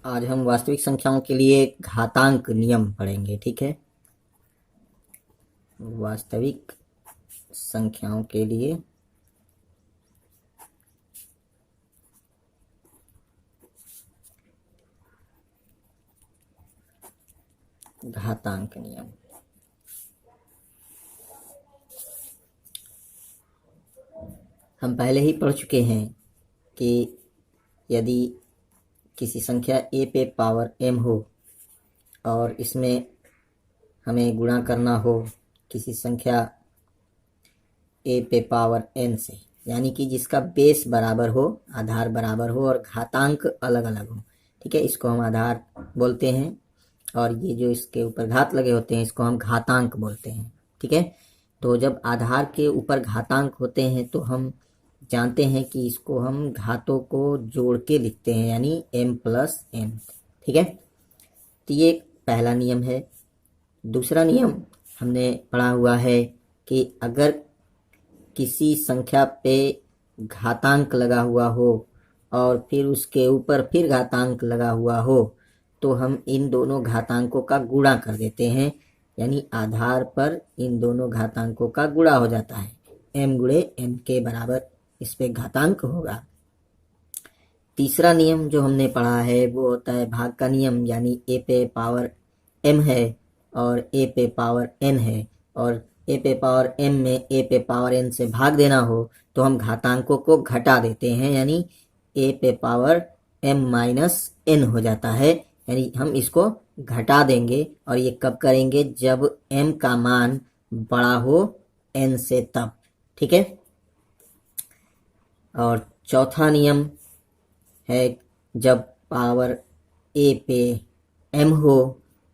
आज हम वास्तविक संख्याओं के लिए घातांक नियम पढ़ेंगे। ठीक है, वास्तविक संख्याओं के लिए घातांक नियम। हम पहले ही पढ़ चुके हैं कि यदि किसी संख्या a पे पावर m हो और इसमें हमें गुणा करना हो किसी संख्या a पे पावर n से, यानी कि जिसका बेस बराबर हो, आधार बराबर हो और घातांक अलग अलग हो। ठीक है, इसको हम आधार बोलते हैं और ये जो इसके ऊपर घात लगे होते हैं इसको हम घातांक बोलते हैं। ठीक है, तो जब आधार के ऊपर घातांक होते हैं तो हम जानते हैं कि इसको हम घातों को जोड़ के लिखते हैं, यानी m प्लस n। ठीक है, तो ये पहला नियम है। दूसरा नियम हमने पढ़ा हुआ है कि अगर किसी संख्या पे घातांक लगा हुआ हो और फिर उसके ऊपर फिर घातांक लगा हुआ हो तो हम इन दोनों घातांकों का गुणा कर देते हैं, यानी आधार पर इन दोनों घातांकों का गुणा हो जाता है। m गुणे m के बराबर इस पे घातांक होगा। तीसरा नियम जो हमने पढ़ा है वो होता है भाग का नियम, यानी a पे पावर m है और a पे पावर n है और a पे पावर m में a पे पावर n से भाग देना हो तो हम घातांकों को घटा देते हैं, यानी a पे पावर m माइनस n हो जाता है। यानी हम इसको घटा देंगे और ये कब करेंगे, जब m का मान बड़ा हो n से तब। ठीक है, और चौथा नियम है जब पावर a पे m हो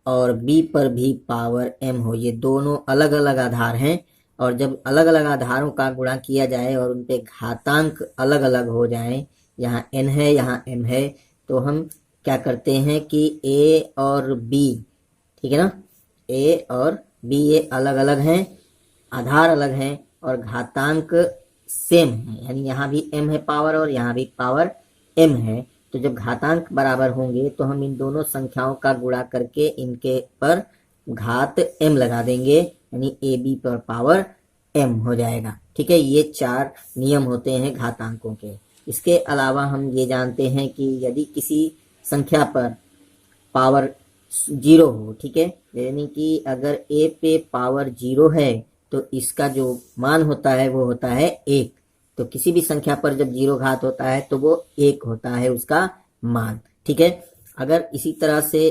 और b पर भी पावर m हो, ये दोनों अलग अलग आधार हैं और जब अलग अलग आधारों का गुणा किया जाए और उन पे घातांक अलग अलग हो जाए, यहाँ n है यहाँ m है, तो हम क्या करते हैं कि a और b, ठीक है ना, a और b ये अलग अलग हैं, आधार अलग हैं और घातांक सेम है, यानी यहाँ भी m है पावर और यहाँ भी पावर m है। तो जब घातांक बराबर होंगे तो हम इन दोनों संख्याओं का गुणा करके इनके पर घात m लगा देंगे, यानी a b पर पावर m हो जाएगा। ठीक है, ये 4 नियम होते हैं घातांकों के। इसके अलावा हम ये जानते हैं कि यदि किसी संख्या पर पावर 0 हो, ठीक है, यानी कि अगर a पे पावर 0 है तो इसका जो मान होता है वो होता है 1। तो किसी भी संख्या पर जब 0 घात होता है तो वो 1 होता है उसका मान। ठीक है, अगर इसी तरह से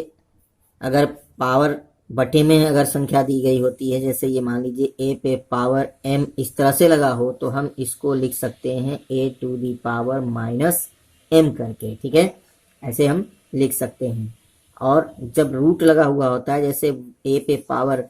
अगर पावर बटे में अगर संख्या दी गई होती है, जैसे ये मान लीजिए a पे पावर m इस तरह से लगा हो तो हम इसको लिख सकते हैं a to the power minus m करके। ठीक है, ऐसे हम लिख सकते हैं। और जब रूट लगा हुआ होता है, जैसे a पे पावर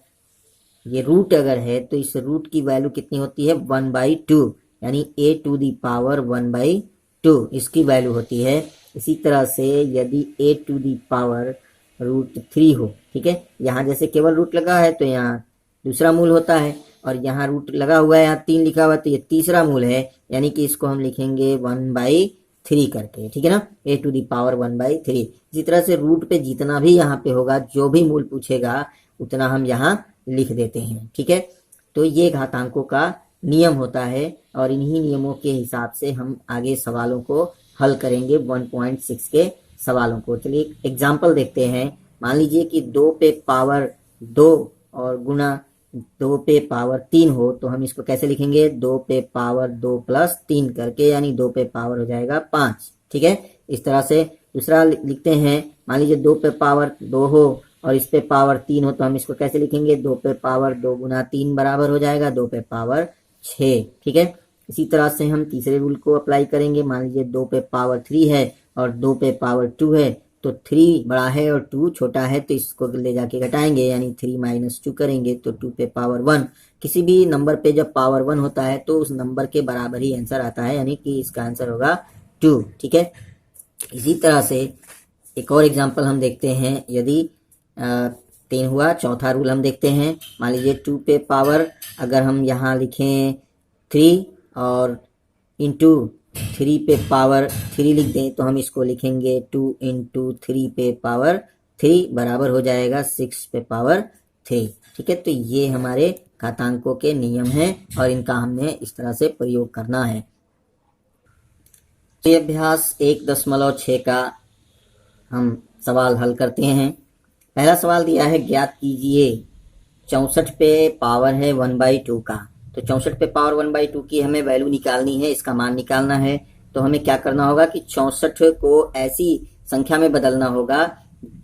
ये रूट अगर है तो इस रूट की वैल्यू कितनी होती है 1/2, यानी a टू दी पावर 1/2 इसकी वैल्यू होती है। इसी तरह से यदि a टू दी पावर √3 हो, ठीक है, यहाँ जैसे केवल रूट लगा है तो यहाँ दूसरा मूल होता है और यहाँ रूट लगा हुआ है, यहाँ 3 लिखा हुआ है तो ये तीसरा मूल है, यानी कि इसको हम लिखेंगे 1/3 करके। ठीक है ना, a टू दी पावर 1/3। इसी तरह से रूट पे जितना भी यहाँ पे होगा, जो भी मूल पूछेगा उतना हम यहाँ लिख देते हैं। ठीक है, तो ये घातांकों का नियम होता है और इन्हीं नियमों के हिसाब से हम आगे सवालों को हल करेंगे, 1.6 के सवालों को। चलिए एग्जाम्पल देखते हैं। मान लीजिए कि 2 पे पावर 2 और गुणा 2 पे पावर 3 हो तो हम इसको कैसे लिखेंगे, 2 पे पावर 2 प्लस 3 करके, यानी 2 पे पावर हो जाएगा 5। ठीक है, इस तरह से दूसरा लिखते हैं। मान लीजिए 2 पे पावर 2 हो और इस पे पावर 3 हो तो हम इसको कैसे लिखेंगे, 2 पे पावर 2 गुना 3 बराबर हो जाएगा 2 पे पावर 6। ठीक है, इसी तरह से हम तीसरे रूल को अप्लाई करेंगे। मान लीजिए 2 पे पावर 3 है और 2 पे पावर 2 है तो 3 बड़ा है और 2 छोटा है तो इसको ले जाके घटाएंगे, यानी 3 माइनस 2 करेंगे तो 2 पे पावर 1। किसी भी नंबर पे जब पावर 1 होता है तो उस नंबर के बराबर ही आंसर आता है, यानी कि इसका आंसर होगा 2। ठीक है, इसी तरह से एक और एग्जाम्पल हम देखते हैं। यदि 3 हुआ, चौथा रूल हम देखते हैं। मान लीजिए 2 पे पावर अगर हम यहाँ लिखें 3 और इंटू 3 पे पावर 3 लिख दें तो हम इसको लिखेंगे 2 इंटू 3 पे पावर 3 बराबर हो जाएगा 6 पे पावर 3। ठीक है, तो ये हमारे घातांकों के नियम हैं और इनका हमने इस तरह से प्रयोग करना है। तो ये अभ्यास 1.6 का हम सवाल हल करते हैं। पहला सवाल दिया है, ज्ञात कीजिए 64 पे पावर है 1/2 का। तो 64 पे पावर 1/2 की हमें वैल्यू निकालनी है, इसका मान निकालना है। तो हमें क्या करना होगा कि 64 को ऐसी संख्या में बदलना होगा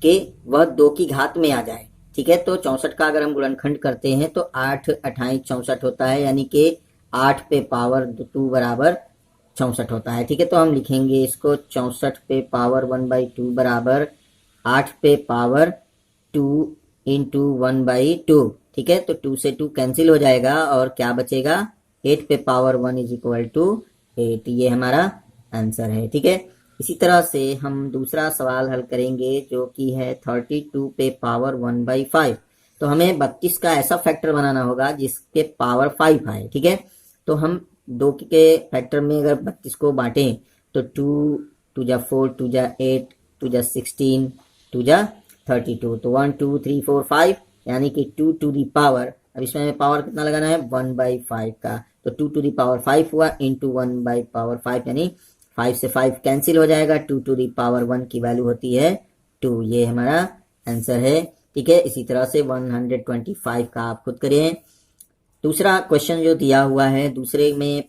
कि वह 2 की घात में आ जाए। ठीक है, तो 64 का अगर हम गुणनखंड करते हैं तो 8 28 64 होता है, यानी कि 8 पे पावर 2 बराबर 64 होता है। ठीक है, तो हम लिखेंगे इसको 64 पे पावर 1/2 बराबर 8 पे पावर 2 इंटू 1/2। ठीक है, तो 2 से 2 कैंसिल हो जाएगा और क्या बचेगा, 8 पे पावर 1 इज इक्वल टू 8। ये हमारा आंसर है। ठीक है, इसी तरह से हम दूसरा सवाल हल करेंगे जो कि है 32 पे पावर 1/5। तो हमें 32 का ऐसा फैक्टर बनाना होगा जिसके पावर 5 आए। ठीक है, तो हम 2 के फैक्टर में अगर 32 को बांटें तो 2 2 जा 4 2 जा 8 2 जा 16 2 जा 32। तो 1 2 3 4 5 यानी कि 2 टू दी पावर, अब इसमें हमें पावर कितना लगाना है 1/5 का। तो 2 टू दी पावर 5 हुआ इंटू 1/5 यानी 5 से 5 कैंसिल हो जाएगा। 2 टू दी पावर 1 की वैल्यू होती है 2। ये हमारा आंसर है। ठीक है, इसी तरह से 125 का आप खुद करें। दूसरा क्वेश्चन जो दिया हुआ है, दूसरे में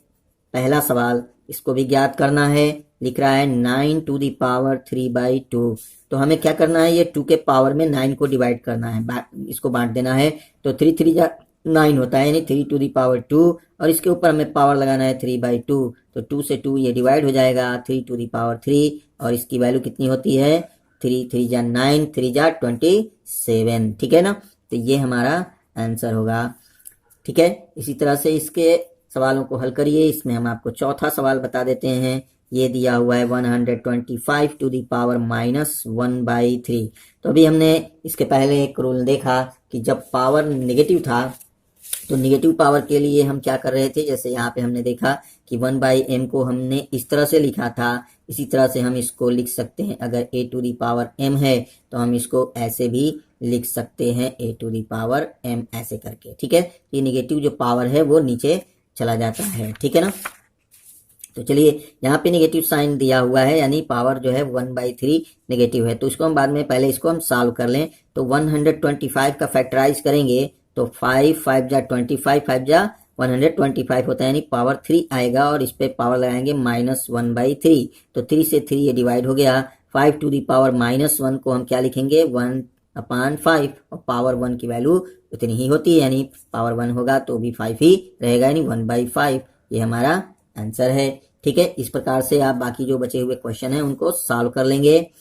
पहला सवाल, इसको भी ज्ञात करना है। लिख रहा है 9 टू दी पावर 3/2। तो हमें क्या करना है, ये 2 के पावर में 9 को डिवाइड करना है, इसको बांट देना है। तो 3 3 जा 9 होता है, यानी 3 टू दी पावर 2 और इसके ऊपर हमें पावर लगाना है 3/2। तो 2 से 2 ये डिवाइड हो जाएगा 3 टू दी पावर 3 और इसकी वैल्यू कितनी होती है 3 3 जा 9 3 जा 27। ठीक है ना, तो ये हमारा आंसर होगा। ठीक है, इसी तरह से इसके सवालों को हल करिए। इसमें हम आपको चौथा सवाल बता देते हैं। ये दिया हुआ है 125 टू दी पावर -1/3। तो अभी हमने इसके पहले एक रूल देखा कि जब पावर नेगेटिव था तो नेगेटिव पावर के लिए हम क्या कर रहे थे, जैसे यहाँ पे हमने देखा कि 1/m को हमने इस तरह से लिखा था, इसी तरह से हम इसको लिख सकते हैं। अगर a to the power m है तो हम इसको ऐसे भी लिख सकते हैं a to the power m ऐसे करके। ठीक है, ये नेगेटिव जो पावर है वो नीचे चला जाता है। ठीक है ना, तो चलिए यहाँ पे नेगेटिव साइन दिया हुआ है, यानी पावर जो है 1/3 नेगेटिव है। तो इसको हम बाद में, पहले इसको हम सॉल्व कर लें। तो 125 का फैक्टराइज करेंगे तो 5 5 जा 25 5 जा 125 होता है, यानी पावर 3 आएगा और इस पे पावर लगाएंगे -1/3। तो 3 से 3 ये डिवाइड हो गया। 5 टू दी पावर -1 को हम क्या लिखेंगे 1/5 और पावर 1 की वैल्यू उतनी ही होती है, यानी पावर 1 होगा तो भी 5 ही रहेगा, यानी 1/5। ये हमारा आंसर है। ठीक है, इस प्रकार से आप बाकी जो बचे हुए क्वेश्चन हैं उनको सॉल्व कर लेंगे।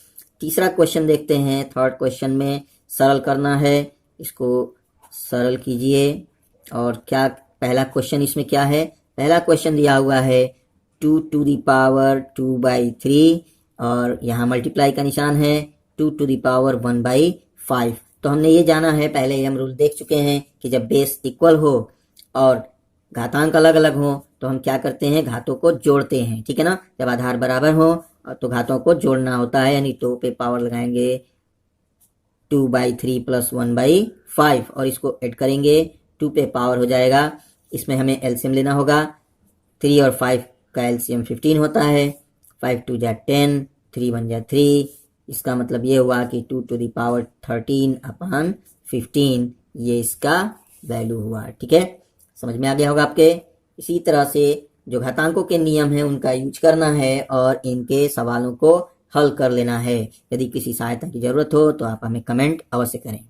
तीसरा क्वेश्चन देखते हैं। थर्ड क्वेश्चन में सरल करना है, इसको सरल कीजिए। और क्या पहला क्वेश्चन इसमें क्या है, पहला क्वेश्चन दिया हुआ है 2 टू दी पावर 2/3 और यहाँ मल्टीप्लाई का निशान है 2 टू दी पावर 1/5। तो हमने ये जाना है, पहले ही हम रूल देख चुके हैं कि जब बेस इक्वल हो और घातांक अलग अलग हो तो हम क्या करते हैं, घातों को जोड़ते हैं। ठीक है ना, जब आधार बराबर हो तो घातों को जोड़ना होता है, यानी 2 पे पावर लगाएंगे 2/3 प्लस 1/5 और इसको ऐड करेंगे 2 पे पावर हो जाएगा। इसमें हमें एलसीएम लेना होगा। 3 और 5 का एलसीएम 15 होता है। 5 2 जा 10 3 1 जा 3। इसका मतलब ये हुआ कि 2 टू दी पावर 13/15 ये इसका वैल्यू हुआ। ठीक है, समझ में आ गया होगा आपके। इसी तरह से जो घातांकों के नियम हैं उनका यूज करना है और इनके सवालों को हल कर लेना है। यदि किसी सहायता की जरूरत हो तो आप हमें कमेंट अवश्य करें।